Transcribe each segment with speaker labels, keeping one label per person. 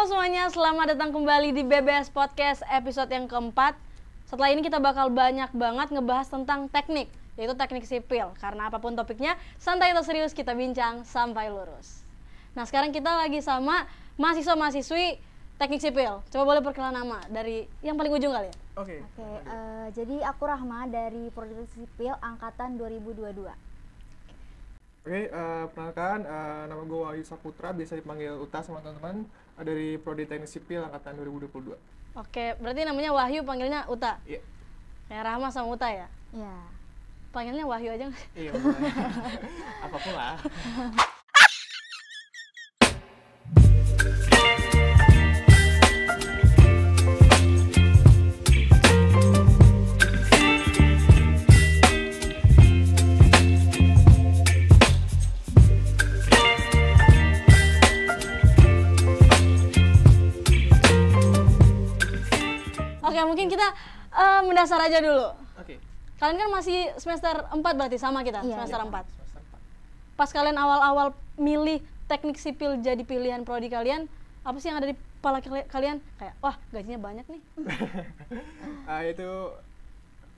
Speaker 1: Halo semuanya, selamat datang kembali di BBS Podcast episode yang keempat. Setelah ini kita bakal banyak banget ngebahas tentang teknik, yaitu teknik sipil. Karena apapun topiknya, santai atau serius kita bincang sampai lurus. Nah sekarang kita lagi sama mahasiswa-mahasiswi teknik sipil. Coba boleh perkenalan nama dari yang paling ujung kali ya?
Speaker 2: Oke.
Speaker 3: Jadi aku Rahma dari Prodi Sipil angkatan 2022.
Speaker 2: Perkenalkan, nama gue Wahyu Saputra, biasa dipanggil Uta sama teman-teman, dari Prodi Teknik Sipil angkatan 2022.
Speaker 1: Oke, berarti namanya Wahyu, panggilnya Uta?
Speaker 2: Iya.
Speaker 1: Kayak Rahma sama Uta ya?
Speaker 3: Iya.
Speaker 1: Panggilnya Wahyu aja nggak?
Speaker 2: Iya, boleh. Apapun lah.
Speaker 1: Oke, mungkin kita mendasar aja dulu.
Speaker 2: Oke.
Speaker 1: Kalian kan masih semester 4 berarti sama kita,
Speaker 3: Iya,
Speaker 1: semester
Speaker 3: iya.
Speaker 1: 4.
Speaker 2: Semester 4.
Speaker 1: Pas kalian awal-awal milih teknik sipil jadi pilihan prodi kalian, apa sih yang ada di kepala kalian? Kayak, wah gajinya banyak nih.
Speaker 2: Itu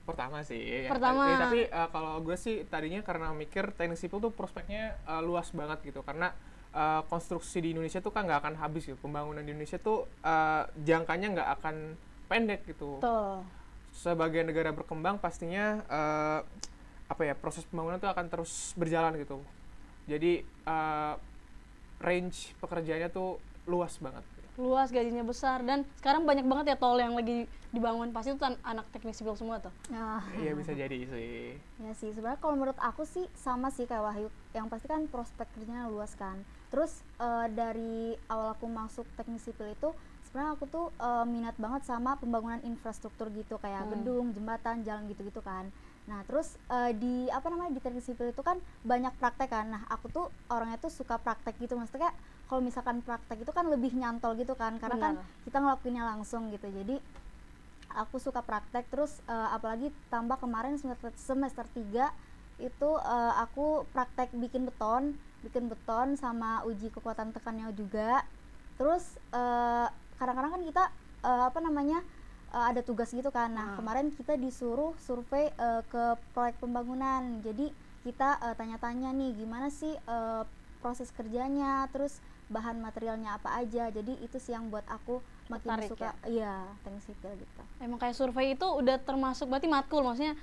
Speaker 2: pertama sih.
Speaker 1: Pertama.
Speaker 2: Tapi kalau gue sih tadinya karena mikir teknik sipil tuh prospeknya luas banget gitu. Karena konstruksi di Indonesia tuh kan nggak akan habis gitu. Pembangunan di Indonesia tuh jangkanya nggak akan pendek gitu.
Speaker 1: Tuh.
Speaker 2: Sebagai negara berkembang pastinya proses pembangunan tuh akan terus berjalan gitu. Jadi range pekerjaannya tuh luas banget.
Speaker 1: Luas, gajinya besar, dan sekarang banyak banget ya tol yang lagi dibangun. Pasti itu anak teknik sipil semua tuh.
Speaker 3: Nah,
Speaker 2: Iya bisa jadi sih.
Speaker 3: ya sih sebenarnya kalau menurut aku sih sama sih kayak Wahyu. Yang pasti kan prospek kerjanya luas kan. Terus dari awal aku masuk teknik sipil itu sebenarnya aku tuh minat banget sama pembangunan infrastruktur gitu kayak gedung, jembatan, jalan gitu-gitu kan. Nah terus di teknik sipil itu kan banyak praktek kan. Nah aku tuh orangnya tuh suka praktek gitu, maksudnya kalau misalkan praktek itu kan lebih nyantol gitu kan, karena kan kita ngelakuinnya langsung gitu. Jadi aku suka praktek. Terus apalagi tambah kemarin semester 3 itu aku praktek bikin beton sama uji kekuatan tekannya juga. Terus kadang-kadang kan kita ada tugas gitu kan. Nah kemarin kita disuruh survei ke proyek pembangunan. Jadi kita tanya-tanya nih gimana sih proses kerjanya, terus bahan materialnya apa aja. Jadi itu sih yang buat aku makin
Speaker 1: Tertarik
Speaker 3: suka teknik sipil gitu.
Speaker 1: Emang kayak survei itu udah termasuk berarti matkul, maksudnya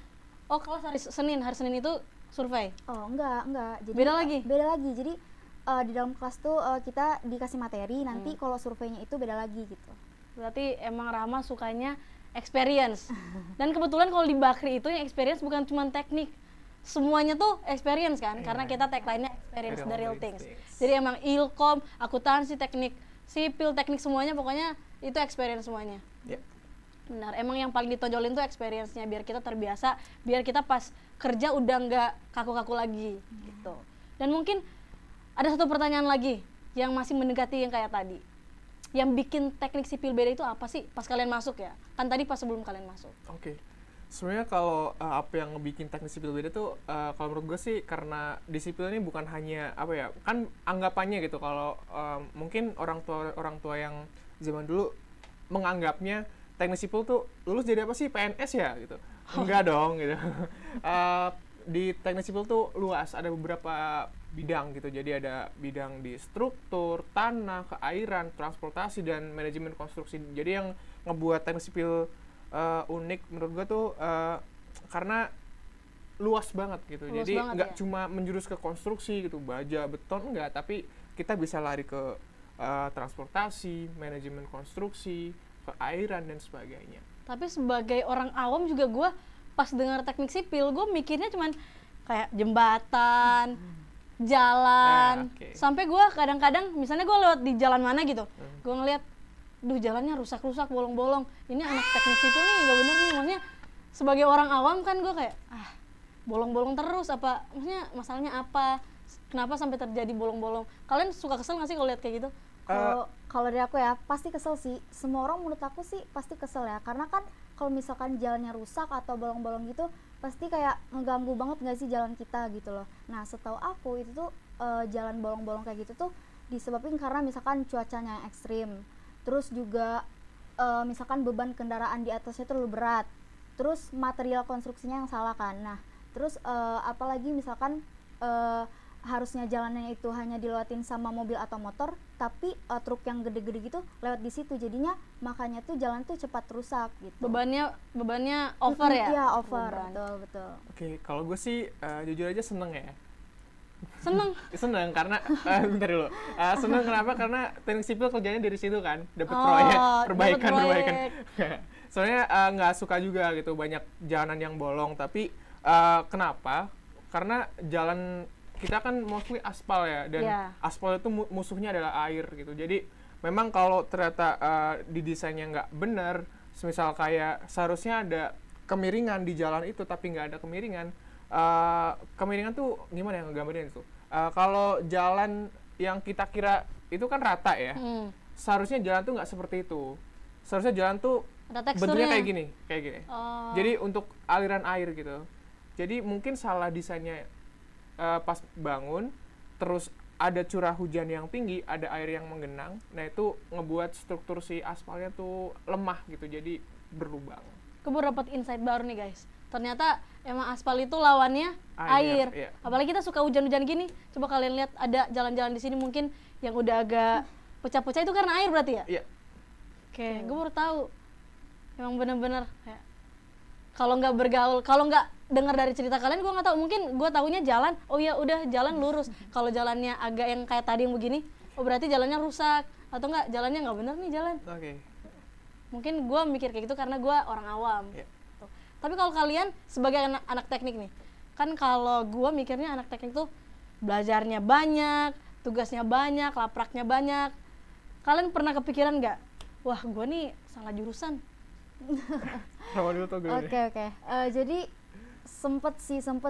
Speaker 1: kelas hari Senin itu survei?
Speaker 3: Oh enggak. Jadi
Speaker 1: Beda lagi?
Speaker 3: Beda lagi. Jadi di dalam kelas tuh kita dikasih materi, nanti kalau surveinya itu beda lagi gitu.
Speaker 1: Berarti emang Rama sukanya experience. Dan kebetulan kalau di Bakri itu yang experience bukan cuma teknik, semuanya tuh experience kan, karena kita tagline-nya experience the real things. Jadi emang ilkom, akuntansi, teknik sipil, teknik semuanya pokoknya itu experience semuanya.
Speaker 2: Yeah.
Speaker 1: Benar, emang yang paling ditonjolin tuh experience-nya biar kita terbiasa, biar kita pas kerja udah nggak kaku-kaku lagi gitu. Dan mungkin ada satu pertanyaan lagi yang masih mendekati yang kayak tadi. Yang bikin teknik sipil beda itu apa sih pas kalian masuk ya? Kan tadi pas sebelum kalian masuk.
Speaker 2: Oke. Sebenarnya kalau apa yang bikin teknik sipil beda tuh kalau menurut gue sih karena di sipil ini bukan hanya kan anggapannya gitu kalau mungkin orang tua yang zaman dulu menganggapnya teknik sipil tuh lulus jadi apa sih, PNS ya gitu. Enggak dong gitu. Di teknik sipil tuh luas, ada beberapa bidang gitu. Jadi ada bidang di struktur, tanah, keairan, transportasi, dan manajemen konstruksi. Jadi yang ngebuat teknik sipil unik menurut gue tuh karena luas banget gitu.
Speaker 1: Luas
Speaker 2: jadi
Speaker 1: banget,
Speaker 2: nggak
Speaker 1: ya?
Speaker 2: cuma menjurus ke konstruksi gitu, baja, beton, enggak, tapi kita bisa lari ke transportasi, manajemen konstruksi, keairan, dan sebagainya.
Speaker 1: Tapi sebagai orang awam juga gue pas dengar teknik sipil, gue mikirnya cuman kayak jembatan, jalan, sampai gue kadang-kadang misalnya gue lewat di jalan mana gitu, gue ngeliat duh jalannya rusak-rusak, bolong-bolong, ini anak teknik sipil nih gak bener nih. Maksudnya sebagai orang awam kan gue kayak bolong-bolong terus, apa maksudnya masalahnya apa, kenapa sampai terjadi bolong-bolong? Kalian suka kesel gak sih kalau lihat kayak gitu?
Speaker 3: Kalau dari aku ya pasti kesel sih. Semua orang menurut aku sih pasti kesel ya, karena kan kalau misalkan jalannya rusak atau bolong-bolong gitu pasti kayak ngeganggu banget nggak sih jalan kita gitu loh. Nah setahu aku itu tuh jalan bolong-bolong kayak gitu tuh disebabkan karena misalkan cuacanya yang ekstrim. terus juga misalkan beban kendaraan di atasnya terlalu berat, terus material konstruksinya yang salah kan. Nah terus apalagi misalkan harusnya jalannya itu hanya dilewatin sama mobil atau motor, tapi truk yang gede-gede gitu lewat di situ, jadinya makanya tuh jalan tuh cepat rusak gitu.
Speaker 1: Bebannya over ya?
Speaker 3: Iya over, betul.
Speaker 2: Oke, kalau gue sih jujur aja seneng ya. Seneng karena bentar dulu. Seneng kenapa? Karena teknik sipil kerjanya dari situ kan, dapat proyek, perbaikan. Soalnya nggak suka juga gitu banyak jalanan yang bolong, tapi kenapa? Karena jalan kita kan mostly aspal ya, dan aspal itu musuhnya adalah air gitu. Jadi memang kalau ternyata didesainnya nggak benar, misal kayak seharusnya ada kemiringan di jalan itu tapi nggak ada kemiringan. Kemiringan tuh gimana ya ngegambarin itu? Kalau jalan yang kita kira itu kan rata ya, seharusnya jalan tuh nggak seperti itu. Seharusnya jalan tuh bentuknya kayak gini. Jadi untuk aliran air gitu. Jadi mungkin salah desainnya pas bangun, terus ada curah hujan yang tinggi, ada air yang menggenang. Nah itu ngebuat struktur si aspalnya tuh lemah gitu, jadi berlubang.
Speaker 1: Gue baru dapat insight baru nih guys. Ternyata emang aspal itu lawannya air. Iya. Apalagi kita suka hujan-hujan gini. Coba kalian lihat ada jalan-jalan di sini mungkin yang udah agak pecah-pecah itu karena air berarti ya?
Speaker 2: Iya.
Speaker 1: Oke, gue baru tahu. Emang bener-bener kayak kalau nggak bergaul, kalau nggak dengar dari cerita kalian, gue nggak tahu. Mungkin gue taunya jalan, oh ya udah jalan lurus. Kalau jalannya agak yang kayak tadi yang begini, oh berarti jalannya rusak. Atau nggak, jalannya nggak bener nih jalan.
Speaker 2: Oke.
Speaker 1: Mungkin gue mikir kayak gitu karena gue orang awam.
Speaker 2: Yeah.
Speaker 1: Tapi kalau kalian sebagai anak teknik nih, kan kalau gue mikirnya anak teknik tuh belajarnya banyak, tugasnya banyak, lapraknya banyak. Kalian pernah kepikiran nggak, wah gue nih salah jurusan?
Speaker 3: Oke. Jadi sempet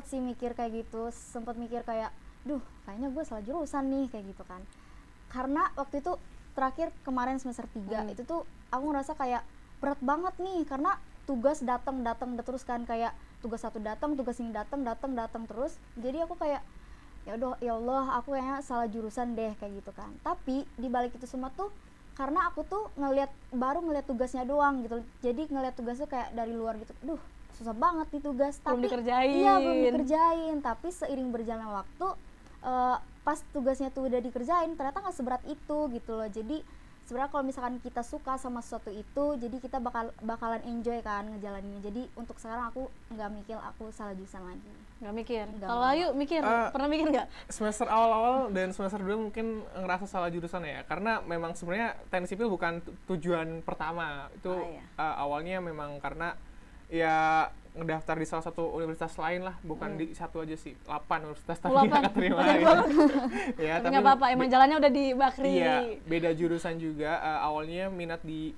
Speaker 3: sih mikir kayak gitu, sempet mikir kayak, duh kayaknya gue salah jurusan nih kayak gitu kan. Karena waktu itu terakhir kemarin semester 3 itu tuh aku ngerasa kayak berat banget nih, karena tugas datang terus kan, kayak tugas satu datang, tugas ini datang terus. Jadi aku kayak ya Allah aku kayaknya salah jurusan deh kayak gitu kan. Tapi di balik itu semua tuh karena aku tuh baru ngeliat tugasnya doang gitu, jadi ngeliat tugasnya kayak dari luar gitu, duh susah banget nih tugas,
Speaker 1: belum
Speaker 3: tapi belum dikerjain. Tapi seiring berjalan waktu pas tugasnya tuh udah dikerjain, ternyata nggak seberat itu gitu loh. Jadi sebenarnya kalau misalkan kita suka sama sesuatu itu, jadi kita bakalan enjoy kan ngejalaninnya. Jadi untuk sekarang aku nggak mikir aku salah jurusan lagi.
Speaker 1: Nggak mikir. Kalau Ayu mikir, pernah mikir nggak?
Speaker 2: Semester awal-awal dan semester 2 mungkin ngerasa salah jurusan ya, karena memang sebenarnya teknik sipil bukan tujuan pertama. Itu awalnya memang karena ya ngedaftar di salah satu universitas lain lah, bukan di satu aja sih, 8 universitas tapi nggak keterima. Ya, tapi
Speaker 1: nggak apa-apa, emang jalannya udah di Bakri.
Speaker 2: Iya, beda jurusan juga. Awalnya minat di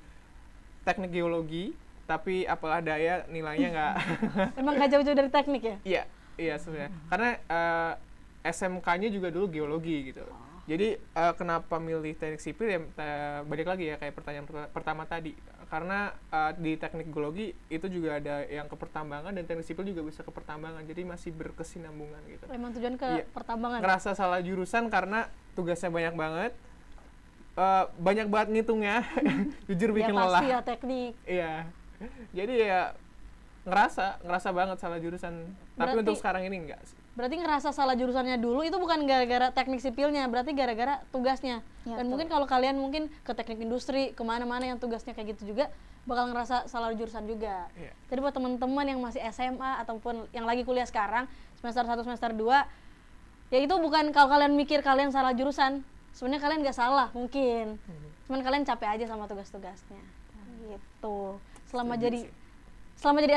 Speaker 2: teknik geologi, tapi apalah daya nilainya nggak.
Speaker 1: Emang nggak jauh-jauh dari teknik ya?
Speaker 2: Iya sebenarnya. Karena SMK-nya juga dulu geologi gitu. Jadi kenapa milih teknik sipil ya, balik lagi ya kayak pertanyaan pertama tadi. Karena di teknik geologi itu juga ada yang ke pertambangan, dan teknik sipil juga bisa ke pertambangan, jadi masih berkesinambungan gitu.
Speaker 1: Emang tujuan ke pertambangan?
Speaker 2: Ngerasa salah jurusan karena tugasnya banyak banget ngitungnya. Jujur bikin lelah.
Speaker 1: Pasti ya teknik.
Speaker 2: Iya. Jadi ya ngerasa banget salah jurusan. Tapi untuk sekarang ini enggak sih.
Speaker 1: Berarti ngerasa salah jurusannya dulu itu bukan gara-gara teknik sipilnya, berarti gara-gara tugasnya. Dan mungkin kalau kalian mungkin ke teknik industri, kemana-mana yang tugasnya kayak gitu juga, bakal ngerasa salah jurusan juga. Jadi buat teman-teman yang masih SMA ataupun yang lagi kuliah sekarang, semester 1, semester 2, ya itu bukan kalau kalian mikir kalian salah jurusan, sebenarnya kalian nggak salah mungkin. Cuman kalian capek aja sama tugas-tugasnya. Gitu. Selama jadi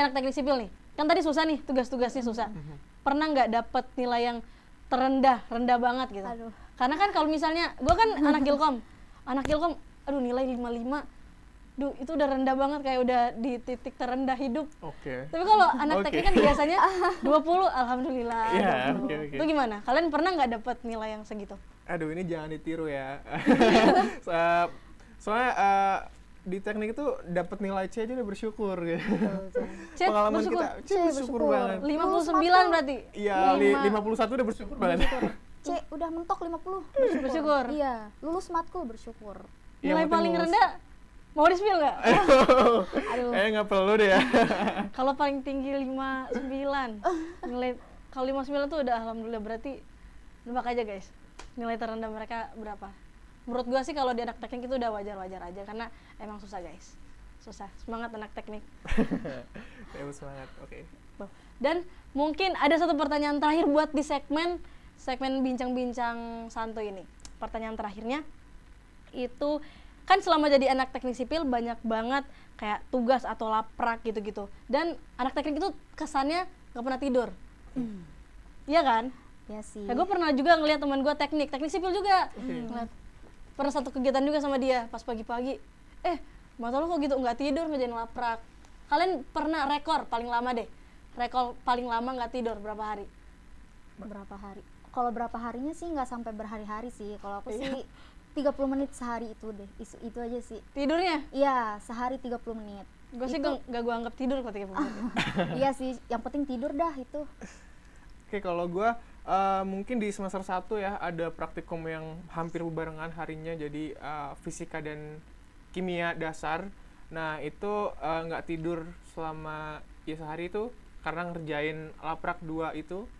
Speaker 1: anak teknik sipil nih, kan tadi susah nih, tugas-tugasnya susah. Pernah nggak dapet nilai yang rendah banget gitu? Aduh. Karena kan kalau misalnya, gue kan anak Gilkom, aduh nilai 55, duh itu udah rendah banget, kayak udah di titik terendah hidup. Tapi kalau anak teknik kan biasanya 20, alhamdulillah. Itu gimana? Kalian pernah nggak dapet nilai yang segitu?
Speaker 2: Aduh ini jangan ditiru ya. Soalnya di teknik itu dapat nilai C aja udah bersyukur gitu. Pengalaman
Speaker 1: bersyukur.
Speaker 2: kita C bersyukur banget.
Speaker 1: 59 berarti?
Speaker 2: Iya, 51 udah bersyukur banget.
Speaker 3: C udah mentok 50
Speaker 1: bersyukur.
Speaker 3: Iya, lulus matkul bersyukur.
Speaker 1: Nilai paling rendah Mau di-spill nggak?
Speaker 3: Aduh.
Speaker 2: Nggak perlu deh ya.
Speaker 1: Kalau paling tinggi 59. Nilai kalau 59 tuh udah alhamdulillah, berarti nebak aja guys. Nilai terendah mereka berapa? Menurut gua sih kalau di anak teknik itu udah wajar-wajar aja karena emang susah guys. Susah. Semangat anak teknik.
Speaker 2: Semangat. Oke.
Speaker 1: Dan mungkin ada satu pertanyaan terakhir buat di segmen bincang-bincang santuy ini. Pertanyaan terakhirnya itu kan selama jadi anak teknik sipil banyak banget kayak tugas atau laprak gitu-gitu. Dan anak teknik itu kesannya nggak pernah tidur. Iya kan?
Speaker 3: Ya sih.
Speaker 1: Gue pernah juga ngeliat teman gue teknik sipil juga. Ngeliat, pernah satu kegiatan juga sama dia pas pagi-pagi. Mata lu kok gitu nggak tidur ngerjain laprak. Kalian pernah rekor paling lama deh? Rekor paling lama nggak tidur berapa hari?
Speaker 3: Berapa hari? Kalau berapa harinya sih nggak sampai berhari-hari sih. Kalau aku sih 30 menit sehari itu deh. Itu aja sih.
Speaker 1: Tidurnya?
Speaker 3: Iya, sehari 30 menit.
Speaker 1: Gue sih gak gue anggap tidur kok 30 menit.
Speaker 3: Iya sih, yang penting tidur dah itu.
Speaker 2: Oke, kalau gue mungkin di semester 1 ya ada praktikum yang hampir berbarengan harinya, jadi fisika dan kimia dasar. Nah itu nggak tidur selama ya sehari itu karena ngerjain laprak 2 itu.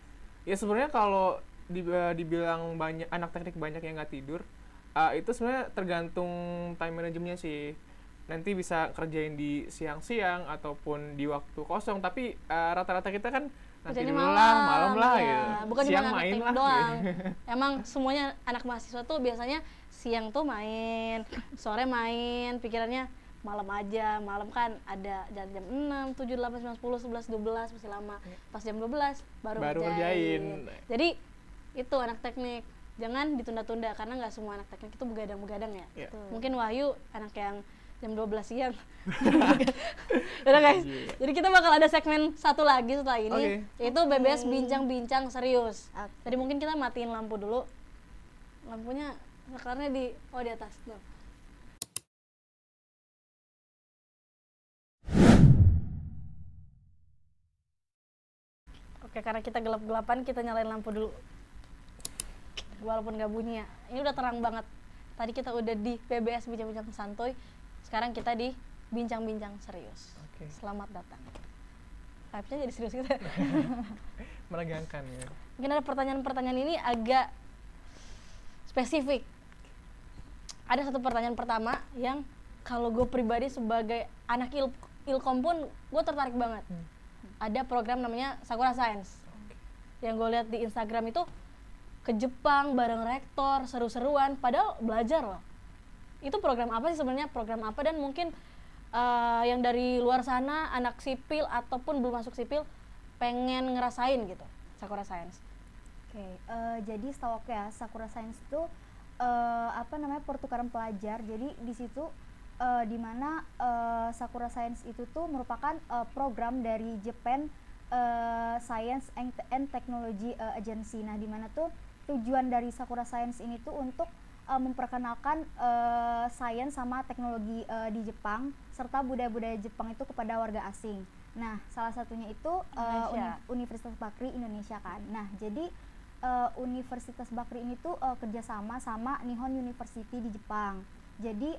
Speaker 2: Ya sebenarnya kalau dibilang banyak anak teknik banyak yang nggak tidur, itu sebenarnya tergantung time manajemennya sih. Nanti bisa kerjain di siang-siang ataupun di waktu kosong, tapi rata-rata kita kan nanti dulu lah, malam lah
Speaker 1: ya.
Speaker 2: gitu.
Speaker 1: Bukan
Speaker 2: Siang
Speaker 1: cuma
Speaker 2: main
Speaker 1: anak
Speaker 2: lah
Speaker 1: doang.
Speaker 2: gitu.
Speaker 1: Emang semuanya anak mahasiswa tuh biasanya siang tuh main, sore main, pikirannya malam aja. Malam kan ada jam 6, 7, 8, 9, 10, 11, 12 masih lama. Pas jam 12 baru ngerjain. Jadi itu anak teknik. Jangan ditunda-tunda karena nggak semua anak teknik itu begadang-begadang ya.
Speaker 2: Yeah.
Speaker 1: Mungkin Wahyu anak yang jam 12 siang. Udah guys. Jadi kita bakal ada segmen satu lagi setelah ini, yaitu BBS bincang-bincang serius. Jadi mungkin kita matiin lampu dulu. Lampunya sekarangnya di atas tuh. Oke, karena kita gelap-gelapan, kita nyalain lampu dulu. Walaupun nggak bunyi ya. Ini udah terang banget. Tadi kita udah di BBS bincang-bincang santuy. Sekarang kita di bincang-bincang serius. Selamat datang. Vibe-nya jadi serius gitu.
Speaker 2: Menegangkan ya.
Speaker 1: Mungkin ada pertanyaan-pertanyaan ini agak spesifik. Ada satu pertanyaan pertama yang kalau gue pribadi sebagai anak ilkom pun gue tertarik banget. Ada program namanya Sakura Science. Yang gue lihat di Instagram itu ke Jepang bareng rektor, seru-seruan, padahal belajar loh. Itu program apa sih sebenarnya? Program apa, dan mungkin yang dari luar sana anak sipil ataupun belum masuk sipil pengen ngerasain gitu Sakura Science.
Speaker 3: Jadi setahu aku ya, Sakura Science itu pertukaran pelajar. Jadi di situ di mana Sakura Science itu tuh merupakan program dari Japan Science and Technology Agency. Nah, di mana tuh tujuan dari Sakura Science ini tuh untuk memperkenalkan sains sama teknologi di Jepang serta budaya-budaya Jepang itu kepada warga asing. Nah, salah satunya itu Universitas Bakri Indonesia kan. Nah, jadi Universitas Bakri ini tuh kerjasama sama Nihon University di Jepang. Jadi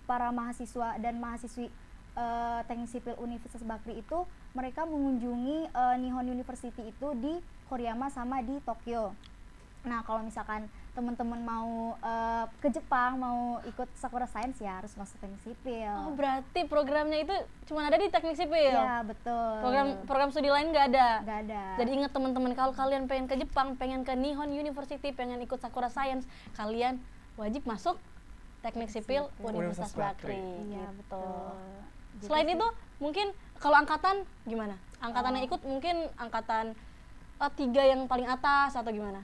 Speaker 3: para mahasiswa dan mahasiswi teknik sipil Universitas Bakri itu mereka mengunjungi Nihon University itu di Koriyama sama di Tokyo. Nah, kalau misalkan teman-teman mau ke Jepang, mau ikut Sakura Science ya harus masuk teknik sipil.
Speaker 1: Oh, berarti programnya itu cuma ada di teknik sipil?
Speaker 3: Iya, betul.
Speaker 1: Program studi lain nggak ada?
Speaker 3: Nggak ada.
Speaker 1: Jadi ingat teman-teman, kalau kalian pengen ke Jepang, pengen ke Nihon University, pengen ikut Sakura Science, kalian wajib masuk teknik sipil Universitas Bakri.
Speaker 3: Iya, betul.
Speaker 1: Selain itu, mungkin kalau angkatan gimana? Angkatannya ikut mungkin angkatan 3 yang paling atas atau gimana?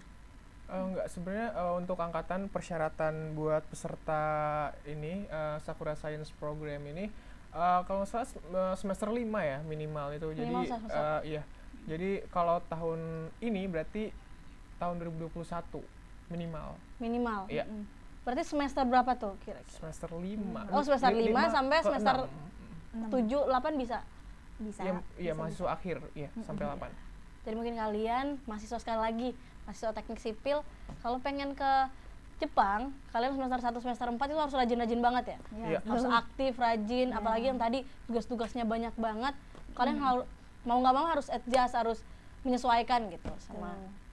Speaker 2: Enggak, sebenarnya untuk angkatan persyaratan buat peserta ini Sakura Science Program ini kalau nggak salah semester 5 ya minimal itu.
Speaker 1: Minimal
Speaker 2: jadi iya. Jadi kalau tahun ini berarti tahun 2021 minimal.
Speaker 1: Minimal.
Speaker 2: Iya.
Speaker 1: Berarti semester berapa tuh kira-kira?
Speaker 2: Semester 5.
Speaker 1: Oh, semester 5 sampai semester 7, 8 bisa?
Speaker 3: Bisa.
Speaker 2: Iya, mahasiswa akhir, iya, sampai 8.
Speaker 1: Jadi mungkin kalian mahasiswa sekali lagi, mahasiswa teknik sipil, kalau pengen ke Jepang, kalian semester 1, semester 4 itu harus rajin-rajin banget ya.
Speaker 2: Iya.
Speaker 1: Harus aktif, rajin, apalagi yang tadi tugas-tugasnya banyak banget. Kalian mau nggak mau harus adjust, harus menyesuaikan gitu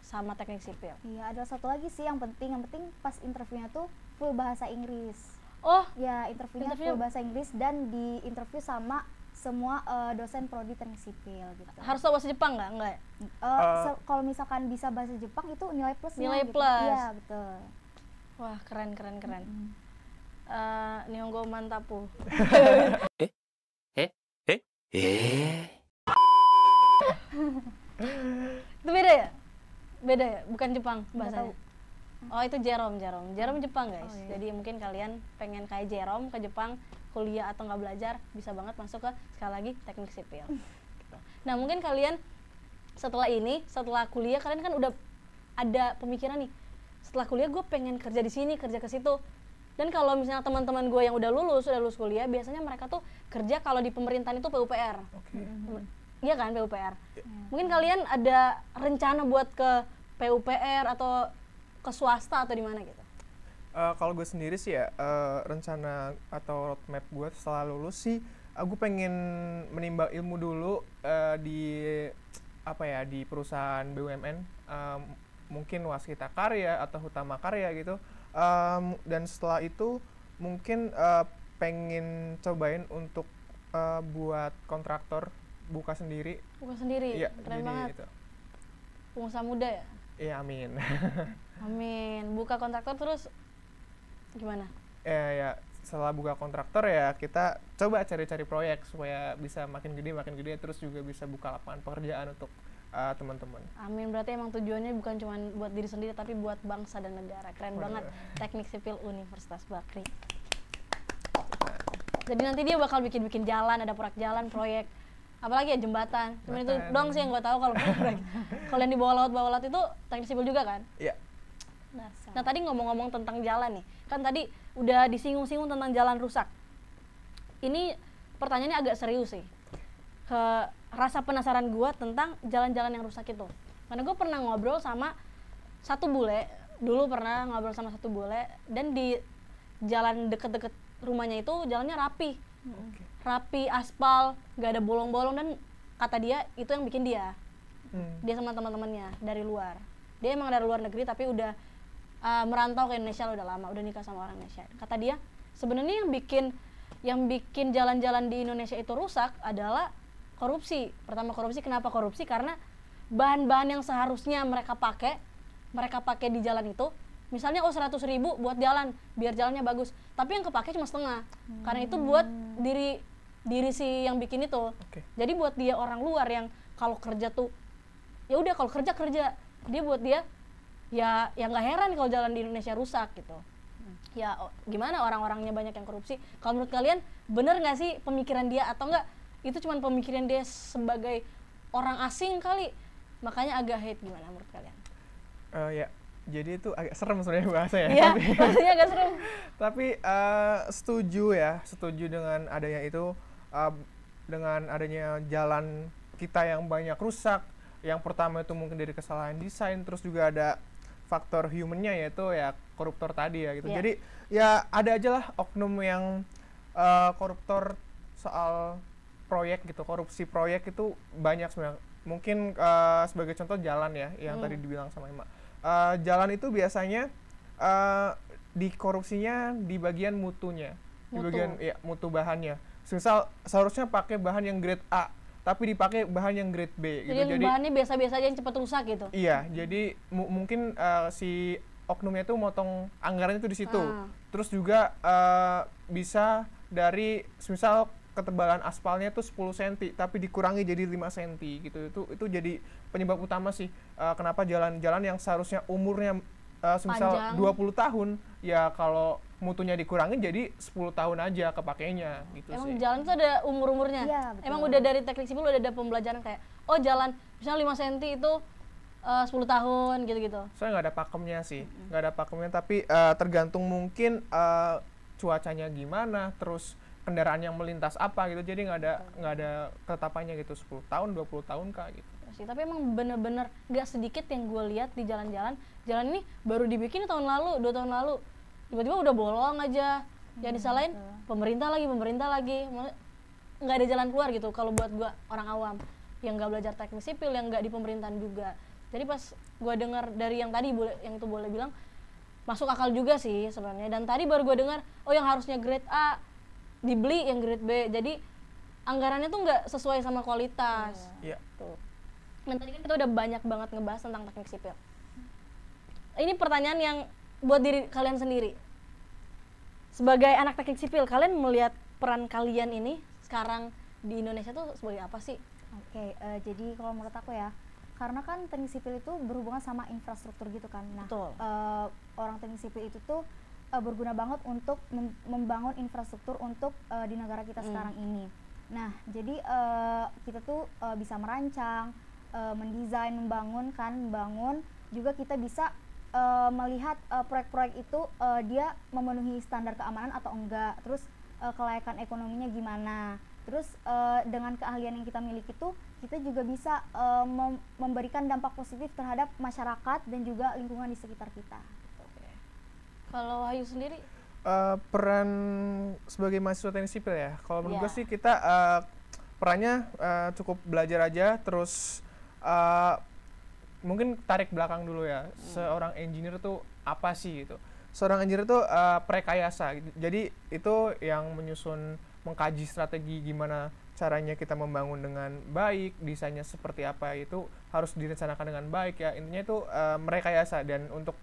Speaker 1: sama teknik sipil.
Speaker 3: Iya, ada satu lagi sih yang penting pas interviewnya tuh full bahasa Inggris.
Speaker 1: Oh,
Speaker 3: Ya, interviewnya full bahasa Inggris dan di interview sama semua dosen prodi teknik sipil gitu.
Speaker 1: harus tahu bahasa Jepang nggak? Enggak ya?
Speaker 3: Kalau misalkan bisa bahasa Jepang itu nilai plus.
Speaker 1: Nilai
Speaker 3: gitu.
Speaker 1: plus.
Speaker 3: Iya, betul.
Speaker 1: Wah, keren. Nihongo mantapu. Itu beda ya? Beda ya? Bukan Jepang bahasanya? Oh, itu Jerome Jepang guys. Jadi mungkin kalian pengen kayak Jerome ke Jepang kuliah atau nggak belajar, bisa banget masuk ke sekali lagi teknik sipil gitu. Nah mungkin kalian setelah kuliah kalian kan udah ada pemikiran nih, setelah kuliah gue pengen kerja di sini, kerja ke situ. Dan kalau misalnya teman-teman gue yang udah lulus kuliah, biasanya mereka tuh kerja kalau di pemerintahan itu PUPR. Iya kan, PUPR. Mungkin kalian ada rencana buat ke PUPR atau ke swasta atau di mana gitu?
Speaker 2: Kalau gue sendiri sih ya, rencana atau roadmap gue setelah lulus sih, gue pengen menimba ilmu dulu di perusahaan BUMN, mungkin Waskita Karya atau Hutama Karya gitu. Dan setelah itu mungkin pengen cobain untuk buat kontraktor, buka sendiri. Iya,
Speaker 1: keren banget.
Speaker 2: Itu.
Speaker 1: Pengusaha muda ya?
Speaker 2: Iya, amin.
Speaker 1: Amin. Buka kontraktor terus gimana?
Speaker 2: Ya setelah buka kontraktor ya kita coba cari-cari proyek supaya bisa makin gede, terus juga bisa buka lapangan pekerjaan untuk teman-teman.
Speaker 1: Amin. Berarti emang tujuannya bukan cuma buat diri sendiri tapi buat bangsa dan negara. Keren banget. Teknik Sipil Universitas Bakri. Jadi nanti dia bakal bikin jalan, ada proyek, apalagi ya jembatan. Cuma itu doang sih yang gue tahu kalau proyek. Kalau yang di bawah laut itu teknik sipil juga kan?
Speaker 2: Iya.
Speaker 1: Nah tadi ngomong-ngomong tentang jalan nih, kan tadi udah disinggung-singgung tentang jalan rusak. Ini pertanyaannya agak serius sih. Rasa penasaran gue tentang jalan-jalan yang rusak itu. Karena gue pernah ngobrol sama satu bule, dan di jalan deket-deket rumahnya itu jalannya rapi, aspal, gak ada bolong-bolong, dan kata dia itu yang bikin dia sama teman-temannya dari luar. Dia emang dari luar negeri tapi udah merantau ke Indonesia udah lama, udah nikah sama orang Indonesia. Kata dia sebenarnya yang bikin jalan-jalan di Indonesia itu rusak adalah korupsi. Pertama korupsi, kenapa korupsi? Karena bahan-bahan yang seharusnya mereka pakai di jalan itu, misalnya 100.000 buat jalan, biar jalannya bagus, tapi yang kepake cuma setengah. Karena itu buat diri si yang bikin itu. Jadi buat dia orang luar yang kalau kerja tuh ya udah, kalau kerja dia buat dia ya nggak heran kalau jalan di Indonesia rusak gitu. Ya gimana orang-orangnya banyak yang korupsi. Kalau menurut kalian bener nggak sih pemikiran dia, atau enggak itu cuma pemikiran dia sebagai orang asing kali makanya agak hate? Gimana menurut kalian?
Speaker 2: Ya jadi itu agak serem sebenarnya bahasa ya.
Speaker 1: Iya, bahasanya agak serem.
Speaker 2: Tapi setuju dengan adanya itu, dengan adanya jalan kita yang banyak rusak. Yang pertama itu mungkin dari kesalahan desain, terus juga ada faktor humannya, yaitu ya koruptor tadi ya gitu. Jadi ya ada aja lah oknum yang koruptor soal proyek gitu, korupsi proyek itu banyak sebenarnya. Mungkin sebagai contoh jalan ya, yang tadi dibilang sama Ima. Jalan itu biasanya dikorupsinya di bagian mutunya, di bagian mutu bahannya. Misal seharusnya pakai bahan yang grade A, tapi dipakai bahan yang grade B gitu.
Speaker 1: Jadi bahannya biasa-biasa aja yang cepat rusak gitu.
Speaker 2: Iya, jadi mungkin si oknumnya itu motong anggarannya itu di situ. Terus juga bisa dari misal ketebalan aspalnya itu 10 cm tapi dikurangi jadi 5 cm gitu. Itu jadi penyebab utama sih kenapa jalan-jalan yang seharusnya umurnya misal 20 tahun ya kalau mutunya dikurangi jadi 10 tahun aja kepakainya gitu.
Speaker 1: Emang
Speaker 2: sih.
Speaker 1: jalan itu ada umur-umurnya?
Speaker 3: Iya, betul.
Speaker 1: Emang udah dari teknik sipil udah ada pembelajaran kayak jalan misalnya 5 cm itu 10 tahun gitu-gitu?
Speaker 2: Soalnya nggak ada pakemnya sih, nggak ada pakemnya, tapi tergantung mungkin cuacanya gimana, terus kendaraan yang melintas apa gitu, jadi nggak ada ketetapannya gitu, 10 tahun, 20 tahun kah gitu.
Speaker 1: sih, tapi emang bener-bener gak sedikit yang gue lihat di jalan-jalan. Jalan ini baru dibikin tahun lalu, 2 tahun lalu, tiba-tiba udah bolong aja. Yang disalahin pemerintah lagi, nggak ada jalan keluar gitu. Kalau buat gue orang awam yang nggak belajar teknik sipil, yang nggak di pemerintahan juga. Jadi pas gue dengar dari yang tadi, yang itu boleh bilang masuk akal juga sih sebenarnya. Dan tadi baru gue dengar, oh yang harusnya grade A dibeli yang grade B. Jadi anggarannya tuh nggak sesuai sama kualitas.
Speaker 2: Iya.
Speaker 1: Tuh. Dan tadi kan kita udah banyak banget ngebahas tentang teknik sipil. Ini pertanyaan yang buat diri kalian sendiri. Sebagai anak teknik sipil, kalian melihat peran kalian ini sekarang di Indonesia tuh sebagai apa sih?
Speaker 3: Oke, jadi kalau menurut aku ya, karena kan teknik sipil itu berhubungan sama infrastruktur gitu kan. Nah, orang teknik sipil itu tuh berguna banget untuk membangun infrastruktur untuk di negara kita sekarang ini. Nah, jadi kita tuh bisa merancang, mendesain, membangun, juga kita bisa melihat proyek-proyek itu dia memenuhi standar keamanan atau enggak, terus kelayakan ekonominya gimana. Terus dengan keahlian yang kita miliki itu, kita juga bisa memberikan dampak positif terhadap masyarakat dan juga lingkungan di sekitar kita.
Speaker 1: Kalau Wahyu sendiri?
Speaker 2: Peran sebagai mahasiswa teknik sipil ya, kalau menurut gue sih kita perannya cukup belajar aja, terus mungkin tarik belakang dulu ya, seorang engineer tuh apa sih gitu. Seorang engineer tuh prekayasa, jadi itu yang menyusun, mengkaji strategi gimana caranya kita membangun dengan baik, desainnya seperti apa itu harus direncanakan dengan baik ya, intinya itu merekayasa. Dan untuk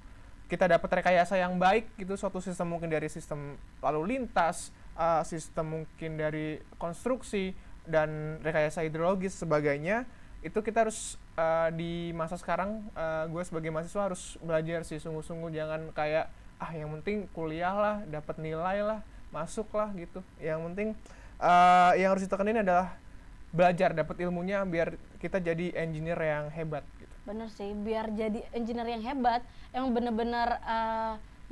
Speaker 2: kita dapat rekayasa yang baik gitu, suatu sistem mungkin dari sistem lalu lintas, sistem mungkin dari konstruksi dan rekayasa hidrologis sebagainya, itu kita harus di masa sekarang gue sebagai mahasiswa harus belajar sih sungguh-sungguh, jangan kayak yang penting kuliah lah, dapat nilai lah, masuk lah gitu. Yang penting yang harus ditekanin adalah belajar, dapat ilmunya biar kita jadi engineer yang hebat gitu.
Speaker 1: Bener sih, biar jadi engineer yang hebat, emang bener-bener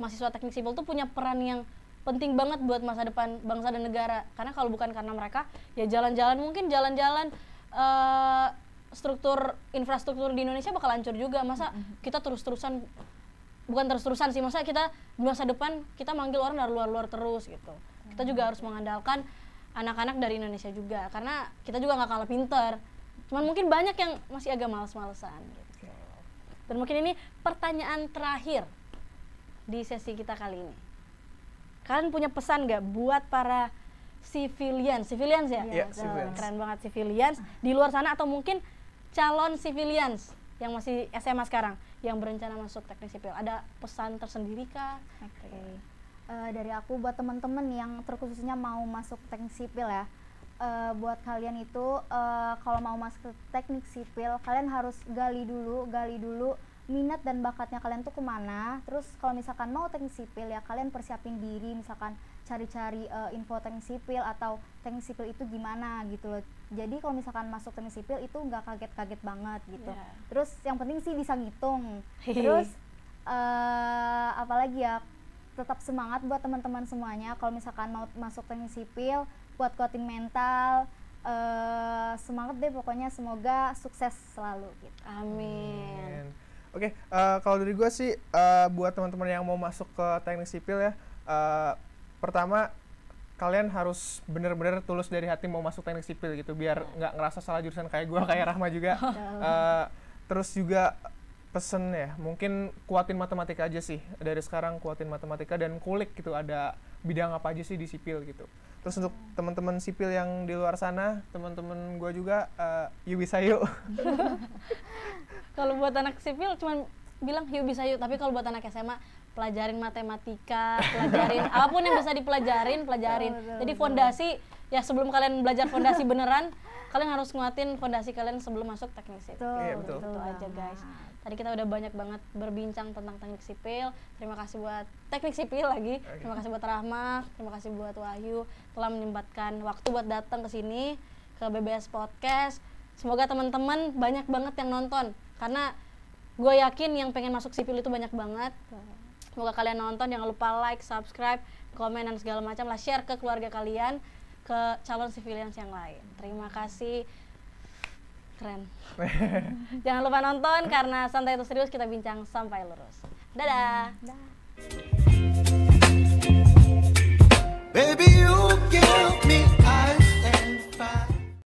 Speaker 1: mahasiswa teknik sipil tuh punya peran yang penting banget buat masa depan bangsa dan negara. Karena kalau bukan karena mereka, ya jalan-jalan struktur infrastruktur di Indonesia bakal hancur juga. Masa kita bukan terus-terusan sih, masa kita di masa depan kita manggil orang dari luar-luar terus gitu. Kita juga harus mengandalkan anak-anak dari Indonesia juga, karena kita juga nggak kalah pinter. Cuman mungkin banyak yang masih agak males-malesan gitu. Dan mungkin ini pertanyaan terakhir di sesi kita kali ini. Kalian punya pesan nggak buat para civilians ya?
Speaker 2: Yeah, civilians.
Speaker 1: Keren banget civilians di luar sana, atau mungkin calon civilians yang masih SMA sekarang yang berencana masuk teknik sipil. Ada pesan tersendiri kah?
Speaker 3: Oke. Dari aku buat teman-teman yang terkhususnya mau masuk teknik sipil ya, buat kalian itu kalau mau masuk ke teknik sipil, kalian harus gali dulu minat dan bakatnya kalian tuh kemana. Terus kalau misalkan mau teknik sipil ya, kalian persiapin diri, misalkan cari-cari info teknik sipil atau teknik sipil itu gimana gitu loh. Jadi kalau misalkan masuk teknik sipil itu nggak kaget-kaget banget gitu. Terus yang penting sih bisa ngitung. Terus apalagi ya, tetap semangat buat teman-teman semuanya. Kalau misalkan mau masuk teknik sipil, kuat-kuatin mental, semangat deh pokoknya, semoga sukses selalu gitu.
Speaker 1: Amin.
Speaker 2: Oke, kalau dari gue sih buat teman-teman yang mau masuk ke teknik sipil ya, pertama kalian harus benar-benar tulus dari hati mau masuk teknik sipil gitu, biar nggak ngerasa salah jurusan kayak gue, kayak Rahma juga. Terus juga pesen ya, mungkin kuatin matematika aja sih, dari sekarang kuatin matematika dan kulik gitu, ada bidang apa aja sih di sipil gitu. Terus untuk teman-teman sipil yang di luar sana, teman-teman gue juga, yuk bisa yuk.
Speaker 1: Kalau buat anak sipil cuman bilang yuk bisa yuk, tapi kalau buat anak SMA pelajarin matematika, pelajarin apapun yang bisa dipelajarin. Jadi fondasi ya, sebelum kalian belajar fondasi beneran, kalian harus nguatin fondasi kalian sebelum masuk teknik sipil.
Speaker 2: Iya, betul.
Speaker 1: Itu aja guys. Tadi kita udah banyak banget berbincang tentang teknik sipil. Terima kasih buat teknik sipil lagi. Terima kasih buat Rahma, terima kasih buat Wahyu telah menyempatkan waktu buat datang ke sini ke BBS Podcast. Semoga teman-teman banyak banget yang nonton, karena gue yakin yang pengen masuk sipil itu banyak banget. Semoga kalian nonton, jangan lupa like, subscribe, komen dan segala macam lah, share ke keluarga kalian, ke calon civilians yang lain. Terima kasih. Keren. Jangan lupa nonton karena Santai Atau Serius kita bincang sampai lurus. Dadah.
Speaker 3: Dah.
Speaker 4: Baby, you